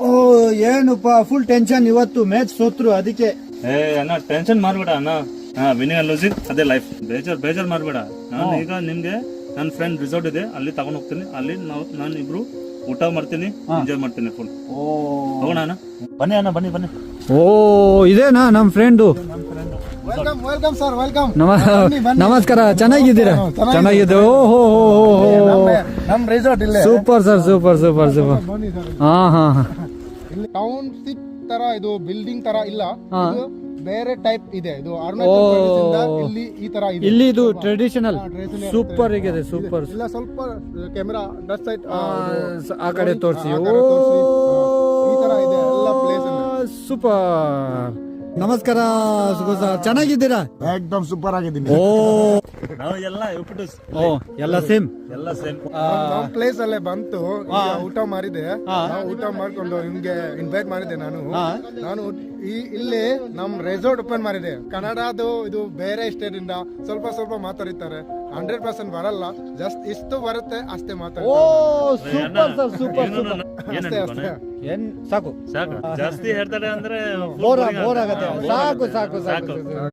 ಓ ಏನಪ್ಪ full tension ಇವತ್ತು match ಸೋತ್ರು ಅದಕ್ಕೆ. ಅಣ್ಣ ಟೆನ್ಷನ್ ಮಾಡ್ಬೇಡ ಅಣ್ಣ. ವಿನಿಂಗ್ ಅಂಡ್ ಲೂಸಿಂಗ್ ಅದೇ ಲೈಫ್. ಬೇಜಾರ್ ಮಾಡ್ಬೇಡ. ನಾನು ಈಗ ನಿಮ್ಗೆ ನನ್ನ ಫ್ರೆಂಡ್ ರಿಸಾರ್ಟ್ ಇದೆ, ಅಲ್ಲಿ ತಗೊಂಡ್ ಹೋಗ್ತೀನಿ. ಅಲ್ಲಿ ನಾನು ಇಬ್ರು ಊಟ ಮಾಡ್ತೀನಿ, ಎಂಜಾಯ್ ಮಾಡ್ತೀನಿ ಫುಲ್. ಹೋಗೋಣ ಅಣ್ಣ. ಬನ್ನಿ ಅಣ್ಣ, ಬನ್ನಿ. ಓ ಇದೇನಾ ನಮ್ ಫ್ರೆಂಡು. Welcome sir, welcome. ನಮಸ್ಕಾರ, ಚೆನ್ನಾಗಿದ್ದೀರಾ? ಚೆನ್ನಾಗಿದೆ. ಓಹೋ ನಮ್ ರೆಸಾರ್ಟ್ ಇಲ್ಲೇ. Super sir, super. ಹಾ ಇಲ್ಲಿ ಟೌನ್ಶಿಪ್ ತರ ಇದು ಬಿಲ್ಡಿಂಗ್ ತರ ಇಲ್ಲ, ಇದು ಬೇರೆ ಟೈಪ್ ಇದೆ. ಇದು ಇಲ್ಲಿ ಈ ತರ ಇದೆ. ಇಲ್ಲಿ ಇದು ಟ್ರೆಡಿಷನಲ್ ಸೂಪರ್ ಆಗಿದೆ, ಸೂಪರ್. ಇಲ್ಲ ಸ್ವಲ್ಪ ಕ್ಯಾಮೆರಾ ಡಸ್ಟ್ ಸೈಡ್ ಆ ಕಡೆ ತೋರಿಸಿ. ಈ ತರ ಇದೆ ಎಲ್ಲ ಪ್ಲೇಸ್. ಸೂಪರ್. ನಮಸ್ಕಾರ ಸುಗು ಸರ್, ಚೆನ್ನಾಗಿದ್ದೀರಾ? ಏಕ್ದಮ್ ಸೂಪರ್ ಆಗಿದ್ದೀನಿ. ಓ ನಾವು ಎಲ್ಲ ಎಲ್ಲ ಸೇಮ್. ನಮ್ ಪ್ಲೇಸ್ ಅಲ್ಲೇ ಬಂತು. ಊಟ ಮಾಡಿದೆ, ಊಟ ಮಾಡ್ಕೊಂಡು ನಿಮ್ಗೆ ಇನ್ವೈಟ್ ಮಾಡಿದೆ. ನಾನು ಇಲ್ಲಿ ನಮ್ ರೆಸಾರ್ಟ್ ಓಪನ್ ಮಾಡಿದೆ. ಕನ್ನಡದು ಇದು ಬೇರೆ ಸ್ಟೇಟ್ ಇಂದ ಸ್ವಲ್ಪ ಮಾತಾಡ್ತಾರೆ. 100% ಬರಲ್ಲ, ಜಸ್ಟ್ ಇಷ್ಟು ಬರುತ್ತೆ ಅಷ್ಟೇ ಮಾತಾಡ್ತಾರೆ. ಸೂಪರ್. ಏನ್ ಸಾಕು ಜಾಸ್ತಿ ಹೇಳ್ತಾರೆ ಅಂದ್ರೆ ಬೋರ್ ಆಗತ್ತೆ. ಸಾಕು.